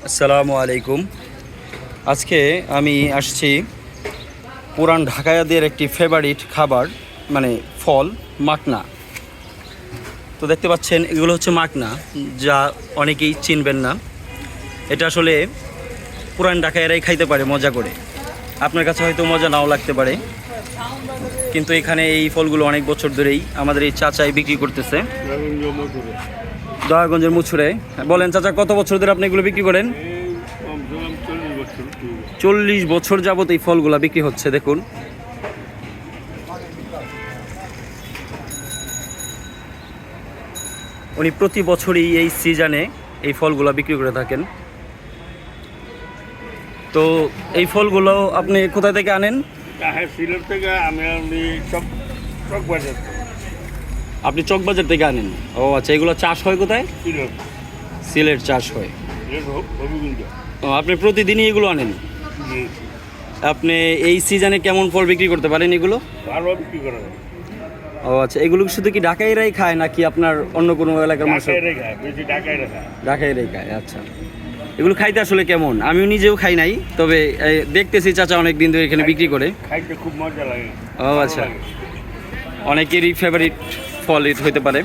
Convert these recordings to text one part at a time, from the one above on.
আসসালামু আলাইকুম। আজকে আমি আসছি পুরান ঢাকায়াদের একটি ফেভারিট খাবার, মানে ফল, মাকনা। তো দেখতে পাচ্ছেন এগুলো হচ্ছে মাকনা, যা অনেকেই চিনবেন না। এটা আসলে পুরান ঢাকায়ারাই খাইতে পারে মজা করে। আপনার কাছে হয়তো মজা নাও লাগতে পারে, কিন্তু এখানে এই ফলগুলো অনেক বছর ধরেই আমাদের এই চাচাই বিক্রি করতেছে দয়াগঞ্জের মুছুরে। বলেন চাচা, কত বছর ধরে আপনি এগুলো বিক্রি করেন? 40 বছর যাবত এই ফলগুলা বিক্রি হচ্ছে। দেখুন, উনি প্রতি বছরই এই সিজনে এই ফলগুলা বিক্রি করে থাকেন। তো এই ফলগুলো আপনি কোথা থেকে আনেন? সিলেট থেকে আপনি চকবাজার থেকে আনেন? ও আচ্ছা, এগুলো চাষ হয় কোথায়? সিলেট চাষ হয়। ও, আপনি প্রতিদিনই এগুলো আনেন? আপনি এই সিজনে কেমন ফল বিক্রি করতে পারেন এগুলো? ভালো বিক্রি করা যায়। ও আচ্ছা, এগুলো শুধু কি ঢাকাইরাই খায় নাকি আপনার অন্য কোনো এলাকার মানুষ? ঢাকাইরাই খায়। আচ্ছা, এগুলো খাইতে আসলে কেমন? আমিও নিজেও খাই নাই, তবে দেখতেছি চাচা অনেক দিন ধরে এখানে বিক্রি করে। খাইতে খুব মজা লাগে। ও আচ্ছা, অনেকেরই ফেভারিট ফল হইতে পারে।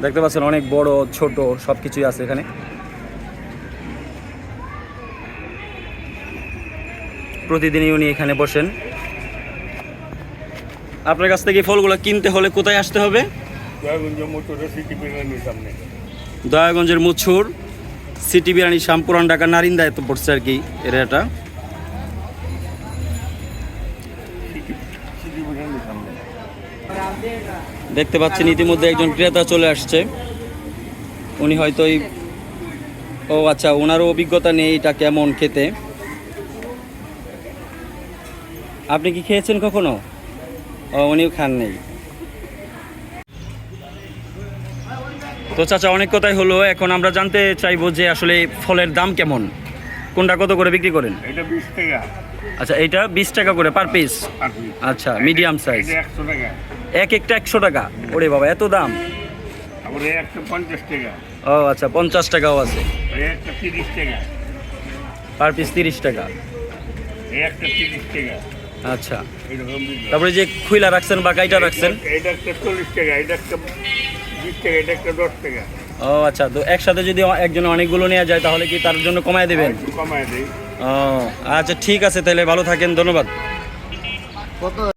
দেখতে পাচ্ছেন অনেক বড় ছোট সব কিছুই আছে এখানে। প্রতিদিনই উনি এখানে বসেন। আপনার কাছ থেকে ফলগুলো কিনতে হলে কোথায় আসতে হবে? দয়াগঞ্জের মুছুর সিটি বিরিয়ানি, পুরান ঢাকা নারিন্দায় তো পড়ছে আর কি এরিয়াটা। দেখতে পাচ্ছেন ইতিমধ্যে একজন ক্রেতা চলে আসছে। উনি হয়তো ও আচ্ছা, ওনারও অভিজ্ঞতা নেই এটা কেমন খেতে। আপনি কি খেয়েছেন কখনো? ও, উনিও খান নেই। তো চাচা, অনেক কথাই হলো, এখন আমরা জানতে চাইবো যে আসলে ফলের দাম কেমন, কোনটা কত করে বিক্রি করেন? এটা 20 টাকা। আচ্ছা, এইটা 20 টাকা করে পার পিস? আচ্ছা, মিডিয়াম সাইজ। 100 টাকা। এক একটা 100 টাকা? ওরে বাবা, এত দাম! আবার 150 টাকা। ও আচ্ছা, 50 টাকাও আছে। একটা 30 টাকা। পার পিস 30 টাকা? একটা 30 টাকা। আচ্ছা, এরকম। তারপরে যে খুইলা রাখছেন বা কাইটা রাখছেন? এটা একটা 40 টাকা, এটা একটা 20 টাকা, এটা একটা 10 টাকা। ও আচ্ছা, তো একসাথে যদি একজনে অনেকগুলো নেওয়া যায় তাহলে কি তার জন্য কমায় দেবেন? কমায় দেই। ও আচ্ছা, ঠিক আছে, তাহলে ভালো থাকেন, ধন্যবাদ।